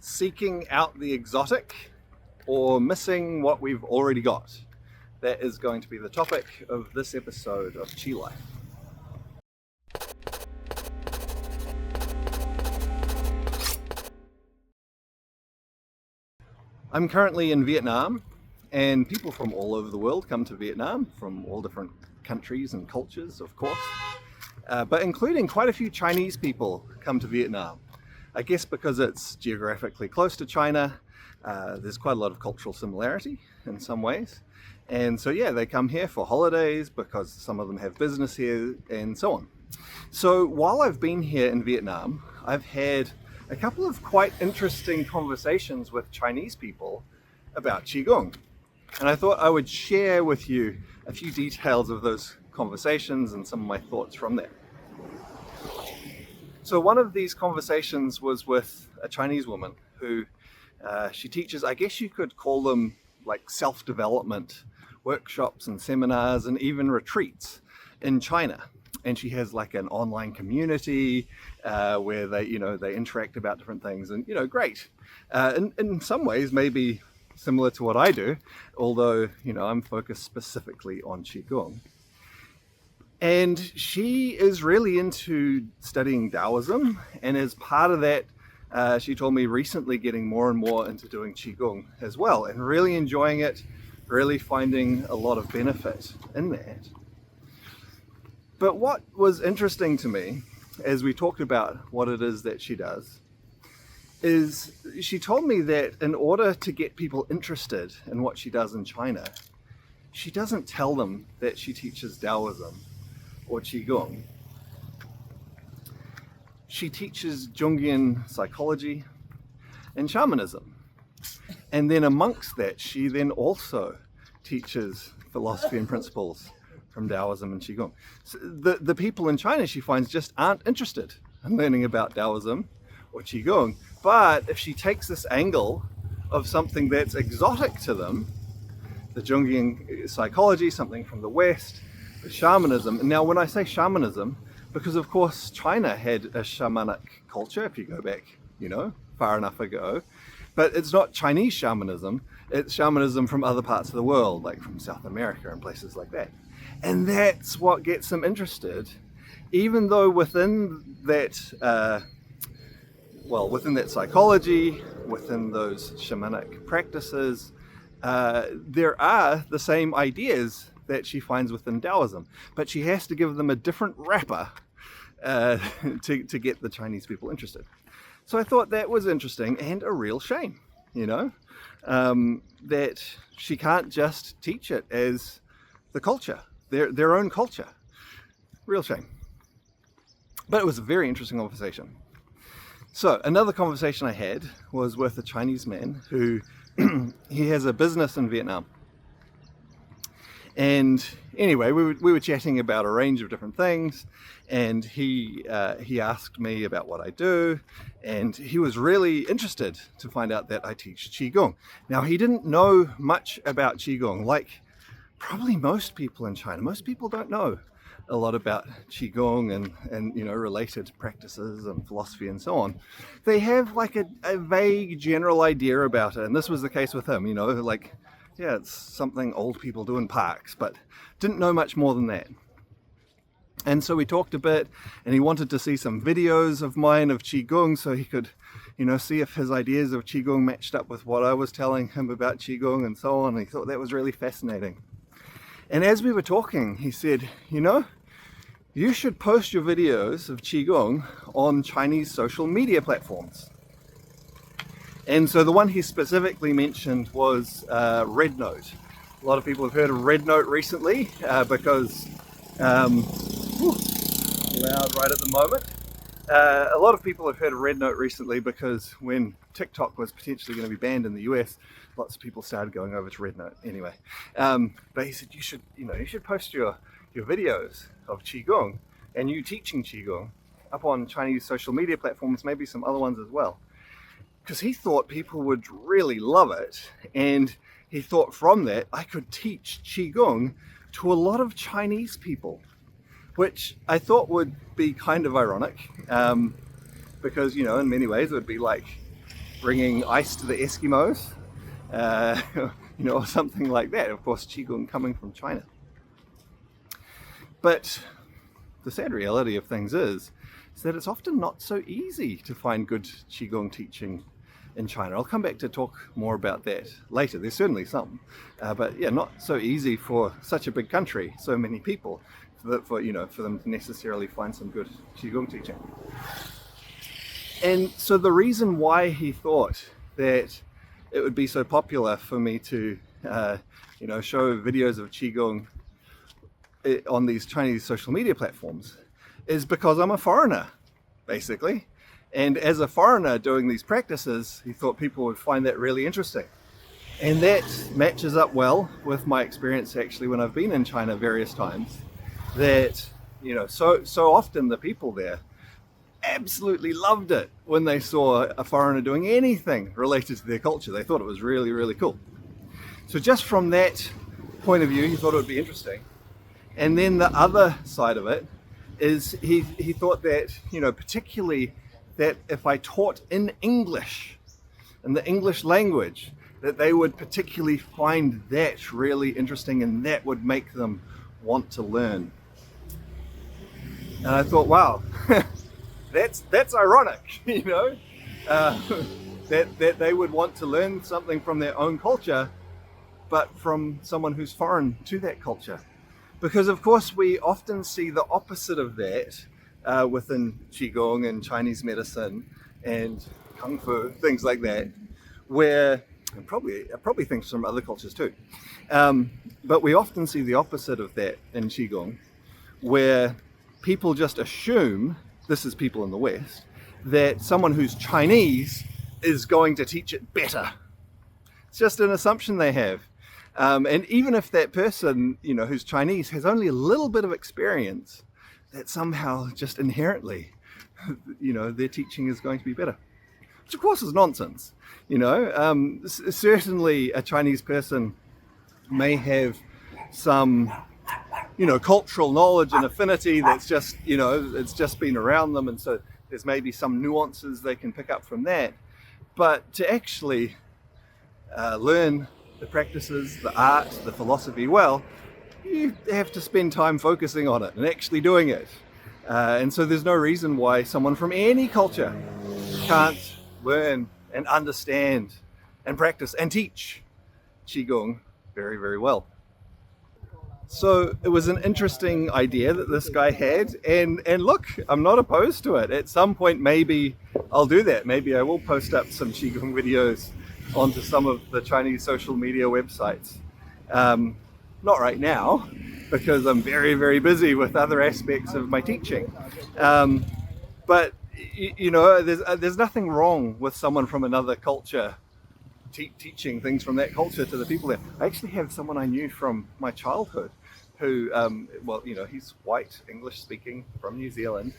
seeking out the exotic or missing what we've already got? That is going to be the topic of this episode of Chi Life. I'm currently in Vietnam, and people from all over the world come to Vietnam, from all different countries and cultures, of course, but including quite a few Chinese people come to Vietnam. I guess because it's geographically close to China, there's quite a lot of cultural similarity in some ways. And so yeah, they come here for holidays because some of them have business here and so on. So while I've been here in Vietnam, I've had a couple of quite interesting conversations with Chinese people about Qigong. And I thought I would share with you a few details of those conversations and some of my thoughts from there. So one of these conversations was with a Chinese woman who she teaches, I guess you could call them like self-development workshops and seminars and even retreats in China. And she has like an online community where they interact about different things, and great. In some ways, maybe similar to what I do, although I'm focused specifically on Qigong. And she is really into studying Taoism, and as part of that, she told me recently getting more and more into doing Qigong as well, and really enjoying it, really finding a lot of benefit in that. But what was interesting to me as we talked about what it is that she does is she told me that in order to get people interested in what she does in China, she doesn't tell them that she teaches Taoism or Qigong. She teaches Jungian psychology and shamanism. And then amongst that, she then also teaches philosophy and principles from Taoism and Qigong. So the people in China, she finds, just aren't interested in learning about Taoism or Qigong. But if she takes this angle of something that's exotic to them, the Jungian psychology, something from the West, the shamanism. And now when I say shamanism, because of course China had a shamanic culture, if you go back, far enough ago, but it's not Chinese shamanism, it's shamanism from other parts of the world, like from South America and places like that. And that's what gets them interested, even though within that, within that psychology, within those shamanic practices, there are the same ideas that she finds within Taoism, but she has to give them a different wrapper to get the Chinese people interested. So I thought that was interesting and a real shame, that she can't just teach it as the culture, their own culture. Real shame. But it was a very interesting conversation. So another conversation I had was with a Chinese man who he has a business in Vietnam. And anyway, we were chatting about a range of different things, and he asked me about what I do, and he was really interested to find out that I teach Qigong. Now, he didn't know much about Qigong, like probably most people in China. Most people don't know a lot about Qigong and related practices and philosophy and so on. They have like a vague general idea about it, and this was the case with him, it's something old people do in parks, but didn't know much more than that. And so we talked a bit, and he wanted to see some videos of mine of Qigong so he could, see if his ideas of Qigong matched up with what I was telling him about Qigong and so on. He thought that was really fascinating. And as we were talking, he said, you should post your videos of Qigong on Chinese social media platforms. And so the one he specifically mentioned was Red Note. A lot of people have heard of Red Note recently because, loud right at the moment. A lot of people have heard of Red Note recently because when TikTok was potentially going to be banned in the US, lots of people started going over to Red Note anyway. But he said you should post your videos of Qigong and you teaching Qigong up on Chinese social media platforms, maybe some other ones as well. Because he thought people would really love it, and he thought from that I could teach Qigong to a lot of Chinese people, which I thought would be kind of ironic, because in many ways it would be like bringing ice to the Eskimos, or something like that. Of course, Qigong coming from China. But the sad reality of things is that it's often not so easy to find good Qigong teaching in China. I'll come back to talk more about that later. There's certainly some, but yeah, not so easy for such a big country, so many people, for them to necessarily find some good Qigong teaching. And so the reason why he thought that it would be so popular for me to, show videos of Qigong on these Chinese social media platforms is because I'm a foreigner, basically. And as a foreigner doing these practices, he thought people would find that really interesting. And that matches up well with my experience actually when I've been in China various times, that, so often the people there absolutely loved it when they saw a foreigner doing anything related to their culture. They thought it was really, really cool. So just from that point of view, he thought it would be interesting. And then the other side of it is he thought that, particularly that if I taught in English, in the English language, that they would particularly find that really interesting and that would make them want to learn. And I thought, wow, that's ironic, that they would want to learn something from their own culture, but from someone who's foreign to that culture. Because of course we often see the opposite of that within Qigong and Chinese medicine and Kung Fu, things like that, where, and probably things from other cultures too, but we often see the opposite of that in Qigong, where people just assume, this is people in the West, that someone who's Chinese is going to teach it better. It's just an assumption they have. And even if that person, who's Chinese has only a little bit of experience, that somehow just inherently, their teaching is going to be better. Which of course is nonsense. Certainly a Chinese person may have some, cultural knowledge and affinity that's just, it's just been around them. And so there's maybe some nuances they can pick up from that. But to actually learn the practices, the art, the philosophy well, you have to spend time focusing on it and actually doing it. And so there's no reason why someone from any culture can't learn and understand and practice and teach Qigong very, very well. So it was an interesting idea that this guy had, and look, I'm not opposed to it. At some point maybe I'll do that. Maybe I will post up some Qigong videos onto some of the Chinese social media websites. Not right now, because I'm very, very busy with other aspects of my teaching. But there's nothing wrong with someone from another culture teaching things from that culture to the people there. I actually have someone I knew from my childhood who, he's white, English speaking, from New Zealand,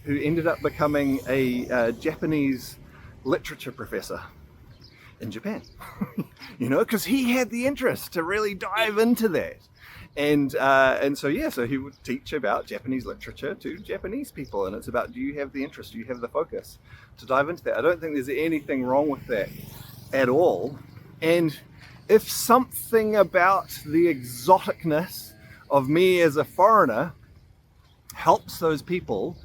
who ended up becoming a Japanese literature professor in Japan, because he had the interest to really dive into that. And so he would teach about Japanese literature to Japanese people. And it's about, do you have the interest? Do you have the focus to dive into that? I don't think there's anything wrong with that at all. And if something about the exoticness of me as a foreigner helps those people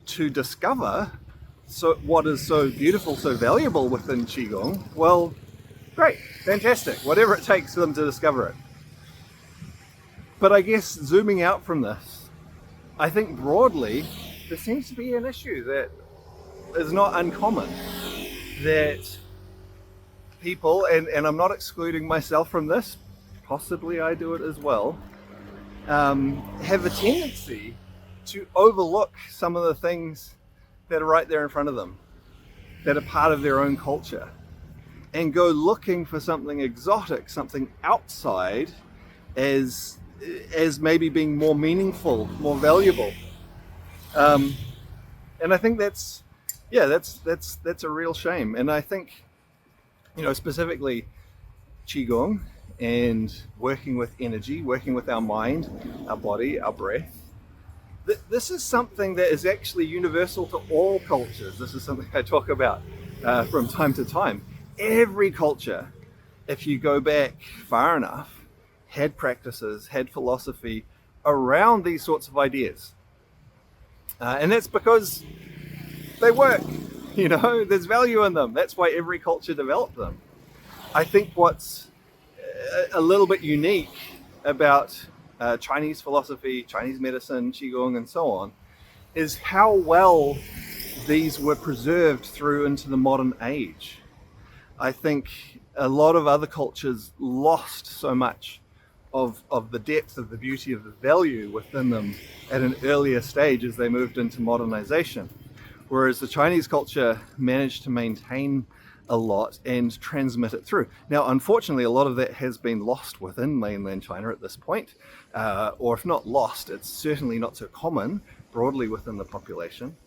to discover what is so beautiful, so valuable within Qigong, well, great, fantastic, whatever it takes for them to discover it. But I guess zooming out from this, I think broadly, there seems to be an issue that is not uncommon, that people, and I'm not excluding myself from this, possibly I do it as well, have a tendency to overlook some of the things that are right there in front of them, that are part of their own culture, and go looking for something exotic, something outside, as maybe being more meaningful, more valuable. And I think that's a real shame. And I think, specifically Qigong and working with energy, working with our mind, our body, our breath, this is something that is actually universal to all cultures. This is something I talk about from time to time. Every culture, if you go back far enough, had practices, had philosophy around these sorts of ideas. And that's because they work, there's value in them. That's why every culture developed them. I think what's a little bit unique about Chinese philosophy, Chinese medicine, Qigong, and so on, is how well these were preserved through into the modern age. I think a lot of other cultures lost so much of the depth, of the beauty, of the value within them at an earlier stage as they moved into modernization. Whereas the Chinese culture managed to maintain a lot and transmit it through. Now, unfortunately, a lot of that has been lost within mainland China at this point, or if not lost, it's certainly not so common broadly within the population.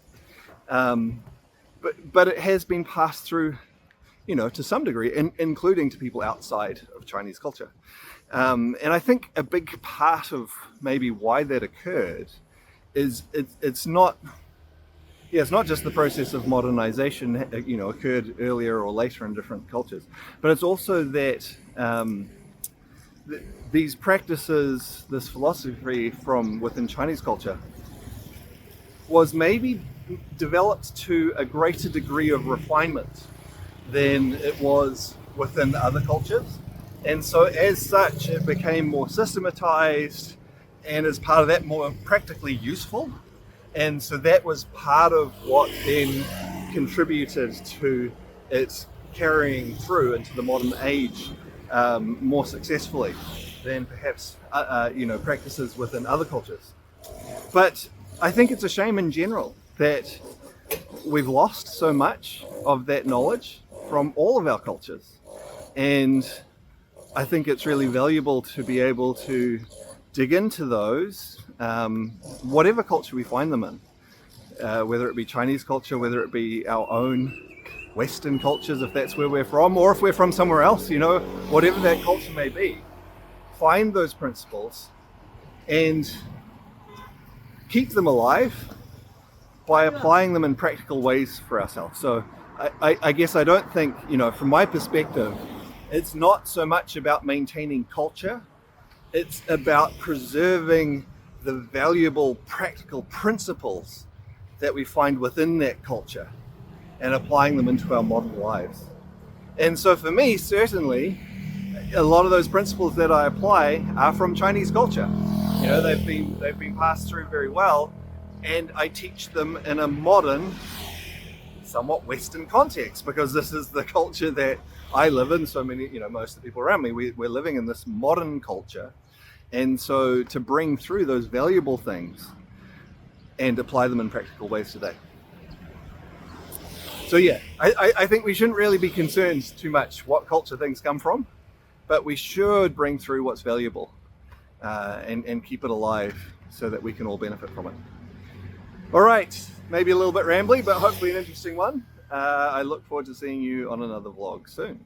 But it has been passed through, to some degree, including to people outside of Chinese culture. And I think a big part of maybe why that occurred is it's not just the process of modernization, occurred earlier or later in different cultures, but it's also that these practices, this philosophy from within Chinese culture was maybe developed to a greater degree of refinement than it was within other cultures. And so as such, it became more systematized, and as part of that, more practically useful. And so that was part of what then contributed to its carrying through into the modern age more successfully than perhaps practices within other cultures. But I think it's a shame in general that we've lost so much of that knowledge from all of our cultures. And I think it's really valuable to be able to dig into those, whatever culture we find them in, whether it be Chinese culture, whether it be our own Western cultures, if that's where we're from, or if we're from somewhere else, whatever that culture may be, find those principles and keep them alive by applying them in practical ways for ourselves. So I guess I don't think, from my perspective, it's not so much about maintaining culture. It's about preserving the valuable practical principles that we find within that culture and applying them into our modern lives. And so for me, certainly, a lot of those principles that I apply are from Chinese culture. They've been passed through very well, and I teach them in a modern, somewhat Western context, because this is the culture that I live in. So many, most of the people around me, we're living in this modern culture. And so to bring through those valuable things and apply them in practical ways today. So yeah, I think we shouldn't really be concerned too much what culture things come from, but we should bring through what's valuable and keep it alive so that we can all benefit from it. All right, maybe a little bit rambly, but hopefully an interesting one. I look forward to seeing you on another vlog soon.